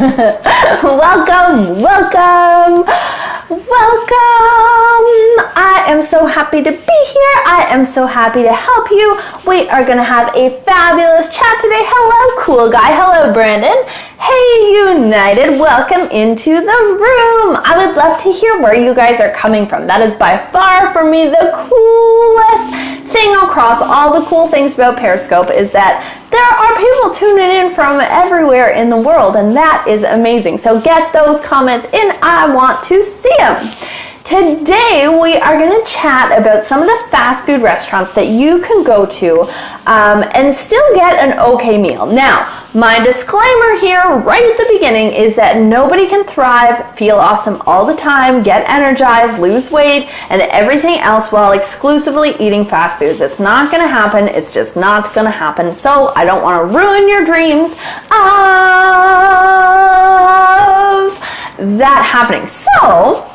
Welcome, welcome, welcome. I am so happy to be here. I am so happy to help you. We are going to have a fabulous chat today. Hello, cool guy. Hello, Brandon. Hey, United. Welcome into the room. I would love to hear where you guys are coming from. That is by far for me the coolest thing across all the cool things about Periscope is that there are people tuning in from everywhere in the world, and that is amazing. So get those comments in. I want to see them. Today we are going to chat about some of the fast food restaurants that you can go to and still get an okay meal. Now, my disclaimer here right at the beginning is that nobody can thrive, feel awesome all the time, get energized, lose weight, and everything else while exclusively eating fast foods. It's not going to happen. It's just not going to happen. So I don't want to ruin your dreams of that happening. So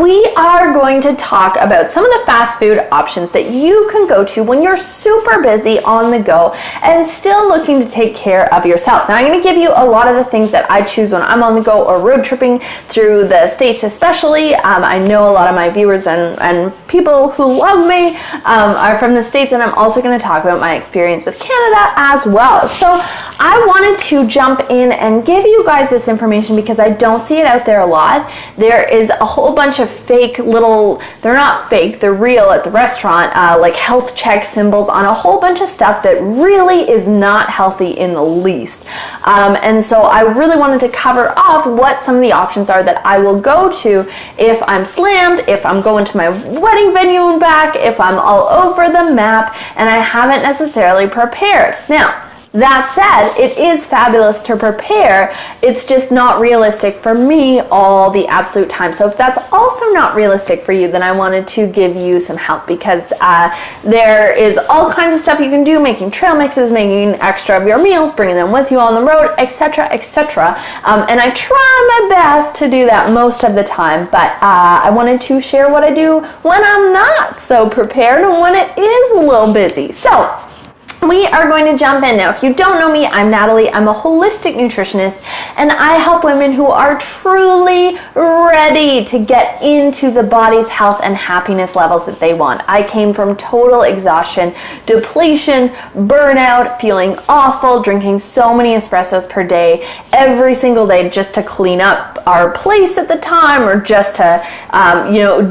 we are going to talk about some of the fast food options that you can go to when you're super busy on the go and still looking to take care of yourself. Now, I'm going to give you a lot of the things that I choose when I'm on the go or road tripping through the States especially. I know a lot of my viewers and people who love me are from the States, and I'm also going to talk about my experience with Canada as well. So I wanted to jump in and give you guys this information because I don't see it out there a lot. There is a whole bunch of fake little, they're not fake, they're real at the restaurant, like health check symbols on a whole bunch of stuff that really is not healthy in the least. And so I really wanted to cover off what some of the options are that I will go to if I'm slammed, if I'm going to my wedding venue and back, if I'm all over the map and I haven't necessarily prepared. Now, that said, it is fabulous to prepare. It's just not realistic for me all the absolute time. So if that's also not realistic for you, then I wanted to give you some help because there is all kinds of stuff you can do, making trail mixes, making extra of your meals, bringing them with you on the road, etc., etc. And I try my best to do that most of the time, but I wanted to share what I do when I'm not so prepared and when it is a little busy. So we are going to jump in now. If you don't know me, I'm Natalie. I'm a holistic nutritionist, and I help women who are truly ready to get into the body's health and happiness levels that they want. I came from total exhaustion, depletion, burnout, feeling awful, drinking so many espressos per day, every single day just to clean up our place at the time, or just to,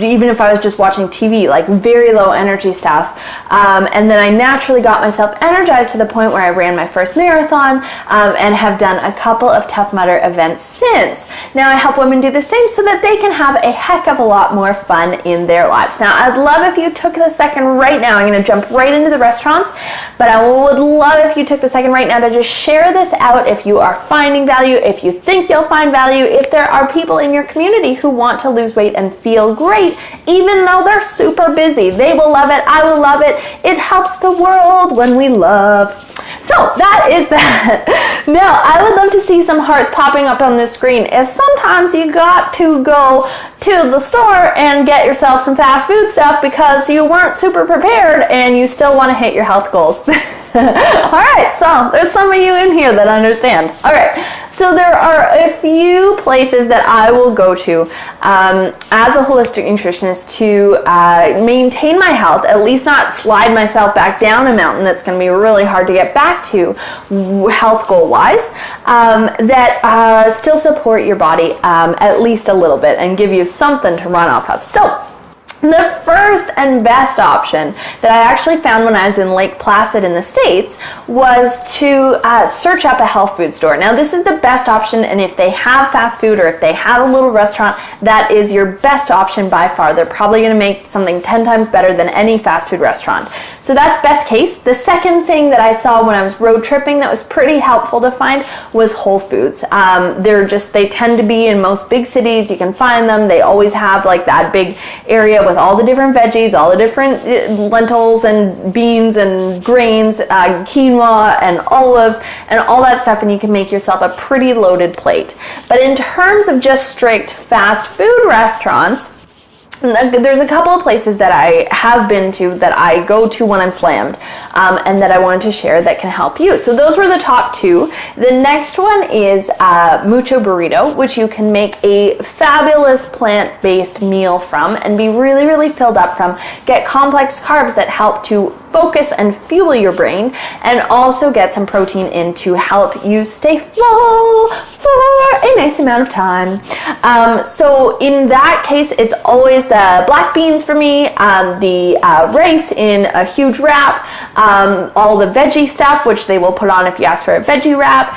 even if I was just watching TV, like very low energy stuff. And then I naturally got myself energized to the point where I ran my first marathon and have done a couple of Tough Mudder events since. Now I help women do the same so that they can have a heck of a lot more fun in their lives. Now I'd love if you took the second right now. I'm going to jump right into the restaurants, but I would love if you took the second right now to just share this out if you are finding value, if you think you'll find value, if there are people in your community who want to lose weight and feel great, even though they're super busy. They will love it. I will love it. It helps the world when we love. So that is that. Now, I would love to see some hearts popping up on the screen if sometimes you got to go to the store and get yourself some fast food stuff because you weren't super prepared and you still want to hit your health goals. All right, so there's some of you in here that understand. All right, so there are a few places that I will go to as a holistic nutritionist to maintain my health, at least not slide myself back down a mountain that's going to be really hard to get back to health goal wise, that still support your body at least a little bit and give you something to run off of. So the first and best option that I actually found when I was in Lake Placid in the States was to search up a health food store. Now, this is the best option, and if they have fast food or if they have a little restaurant, that is your best option by far. They're probably going to make something 10 times better than any fast food restaurant. So that's best case. The second thing that I saw when I was road tripping that was pretty helpful to find was Whole Foods. They tend to be in most big cities. You can find them. They always have like that big area with all the different veggies, all the different lentils and beans and grains, quinoa and olives and all that stuff, and you can make yourself a pretty loaded plate. But in terms of just strict fast food restaurants, there's a couple of places that I have been to that I go to when I'm slammed, and that I wanted to share that can help you. So those were the top two. The next one is Mucho Burrito, which you can make a fabulous plant-based meal from and be really, really filled up from. Get complex carbs that help to focus and fuel your brain, and also get some protein in to help you stay full for a nice amount of time. So in that case, it's always the black beans for me, the rice in a huge wrap, all the veggie stuff, which they will put on if you ask for a veggie wrap,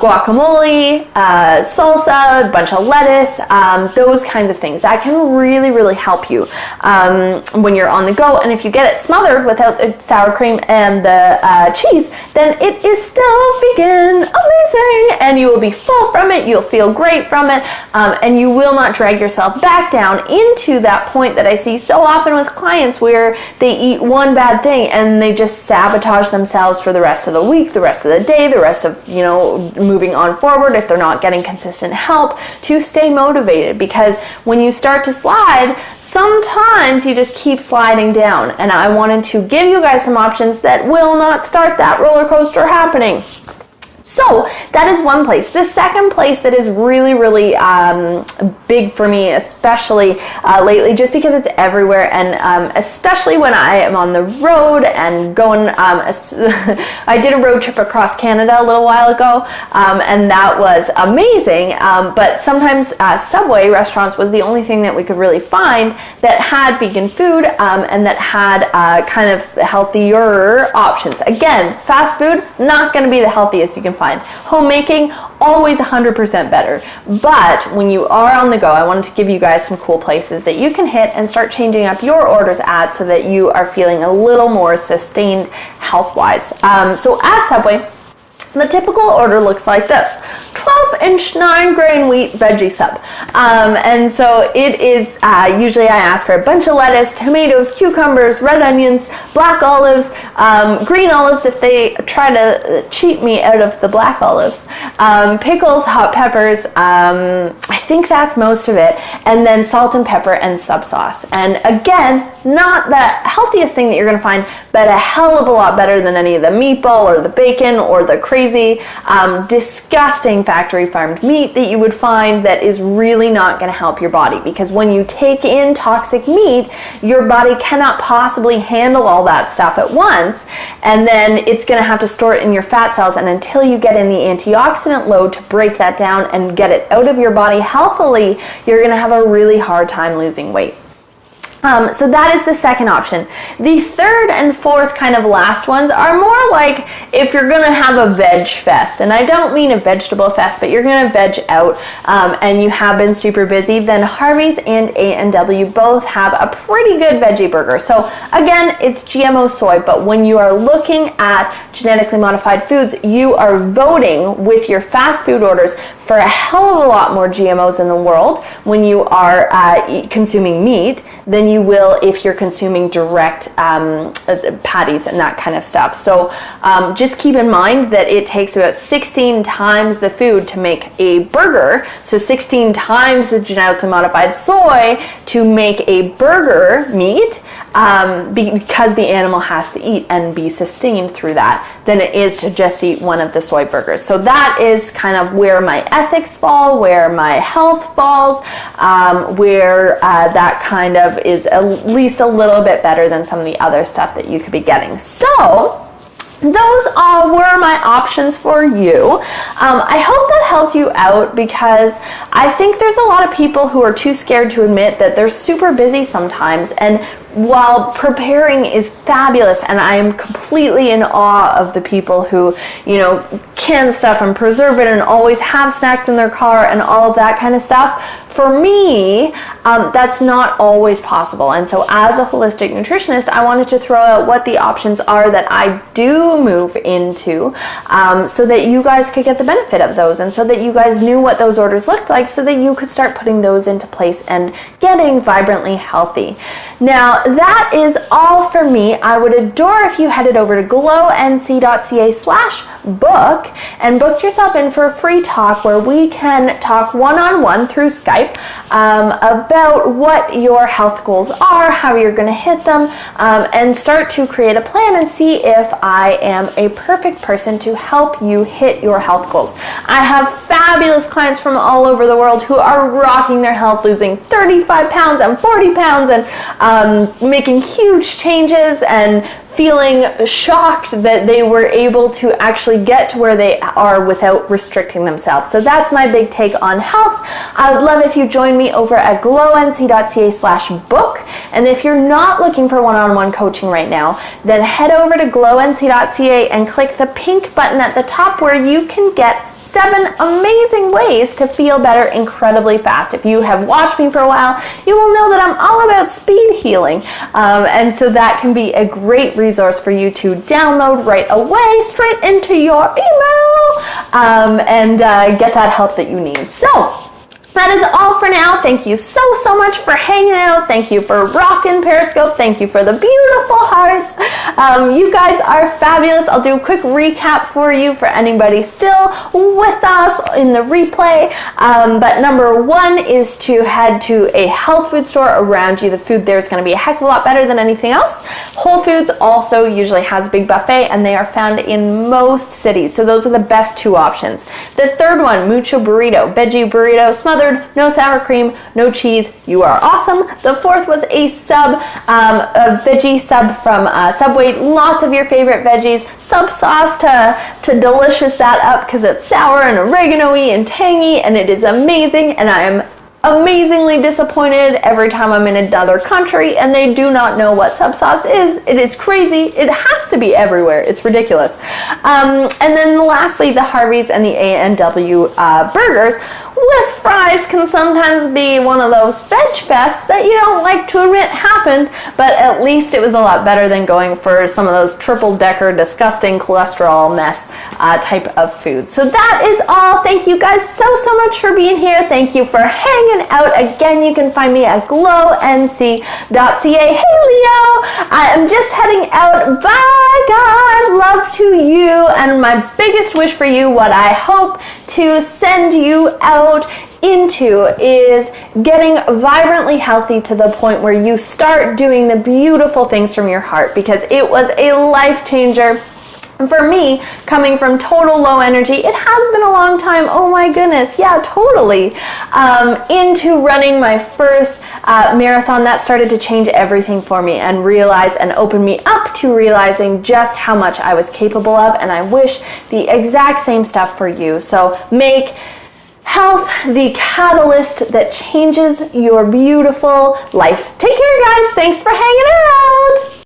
guacamole, salsa, a bunch of lettuce, those kinds of things. That can really, really help you when you're on the go. And if you get it smothered without the sour cream and the cheese, then it is still vegan, amazing, and you will be full from it, you'll feel great from it, and you will not drag yourself back down into that point that I see so often with clients where they eat one bad thing and they just sabotage themselves for the rest of the week, the rest of the day, the rest of, moving on forward if they're not getting consistent help to stay motivated. Because when you start to slide, sometimes you just keep sliding down, and I wanted to give you guys some options that will not start that roller coaster happening. So that is one place. The second place that is really, really big for me, especially lately, just because it's everywhere, and especially when I am on the road and going, I did a road trip across Canada a little while ago, and that was amazing, but sometimes Subway restaurants was the only thing that we could really find that had vegan food, and that had kind of healthier options. Again, fast food, not going to be the healthiest you can find. Homemaking, always 100% better. But when you are on the go, I wanted to give you guys some cool places that you can hit and start changing up your orders at so that you are feeling a little more sustained health-wise. So at Subway, the typical order looks like this: 12-inch 9-grain wheat veggie sub. And so it is, usually I ask for a bunch of lettuce, tomatoes, cucumbers, red onions, black olives, green olives if they try to cheat me out of the black olives, pickles, hot peppers, I think that's most of it, and then salt and pepper and sub sauce. And again, not the healthiest thing that you're going to find, but a hell of a lot better than any of the meatball or the bacon or the crazy disgusting factory farmed meat that you would find that is really not going to help your body. Because when you take in toxic meat, your body cannot possibly handle all that stuff at once, and then it's going to have to store it in your fat cells, and until you get in the antioxidant load to break that down and get it out of your body healthily, you're going to have a really hard time losing weight. So that is the second option. The third and fourth kind of last ones are more like if you're going to have a veg fest, and I don't mean a vegetable fest, but you're going to veg out, and you have been super busy, then Harvey's and A&W both have a pretty good veggie burger. So again, it's GMO soy, but when you are looking at genetically modified foods, you are voting with your fast food orders for a hell of a lot more GMOs in the world when you are consuming meat than you will if you're consuming direct patties and that kind of stuff. So just keep in mind that it takes about 16 times the food to make a burger, so 16 times the genetically modified soy to make a burger meat, because the animal has to eat and be sustained through that, than it is to just eat one of the soy burgers. So that is kind of where my ethics fall, where my health falls, where that kind of is at least a little bit better than some of the other stuff that you could be getting. So those were my options for you. I hope that helped you out, because I think there's a lot of people who are too scared to admit that they're super busy sometimes, and while preparing is fabulous, and I am completely in awe of the people who, can stuff and preserve it and always have snacks in their car and all of that kind of stuff, for me, that's not always possible. And so as a holistic nutritionist, I wanted to throw out what the options are that I do move into, so that you guys could get the benefit of those, and so that you guys knew what those orders looked like, so that you could start putting those into place and getting vibrantly healthy. Now, that is all for me. I would adore if you headed over to glownc.ca/book and book yourself in for a free talk where we can talk one-on-one through Skype about what your health goals are, how you're going to hit them, and start to create a plan and see if I am a perfect person to help you hit your health goals. I have fabulous clients from all over the world who are rocking their health, losing 35 pounds and 40 pounds and making huge changes and feeling shocked that they were able to actually get to where they are without restricting themselves. So that's my big take on health. I would love if you join me over at glownc.ca/book. And if you're not looking for one-on-one coaching right now, then head over to glownc.ca and click the pink button at the top where you can get 7 amazing ways to feel better incredibly fast. If you have watched me for a while, you will know that I'm all about speed healing. And so that can be a great resource for you to download right away, straight into your email, and get that help that you need. So, that is all for now. Thank you so much for hanging out. Thank you for rocking Periscope. Thank you for the beautiful hearts. You guys are fabulous. I'll do a quick recap for you for anybody still with us in the replay. But number 1 is to head to a health food store around you. The food there is going to be a heck of a lot better than anything else. Whole Foods also usually has a big buffet, and they are found in most cities. So those are the best 2 options. The third one, Mucho Burrito, veggie burrito, smothered, no sour cream, no cheese. You are awesome. The 4th was a veggie sub from Subway. Lots of your favorite veggies. Sub sauce to delicious that up because it's sour and oregano-y and tangy, and it is amazing. And I am amazingly disappointed every time I'm in another country and they do not know what sub sauce is. It is crazy. It has to be everywhere. It's ridiculous. And then lastly, the Harvey's and the A&W burgers with fries can sometimes be one of those veg fests that you don't like to admit happened, but at least it was a lot better than going for some of those triple-decker disgusting cholesterol mess type of food. So that is all. Thank you guys so much for being here. Thank you for hanging out. Again, you can find me at glownc.ca. Hey Leo, I am just heading out. Bye God, love to you, and my biggest wish for you, what I hope to send you out into is getting vibrantly healthy to the point where you start doing the beautiful things from your heart, because it was a life changer. For me, coming from total low energy, it has been a long time, oh my goodness, yeah, totally, into running my first marathon. That started to change everything for me and realize and open me up to realizing just how much I was capable of, and I wish the exact same stuff for you. So make health the catalyst that changes your beautiful life. Take care, guys. Thanks for hanging out.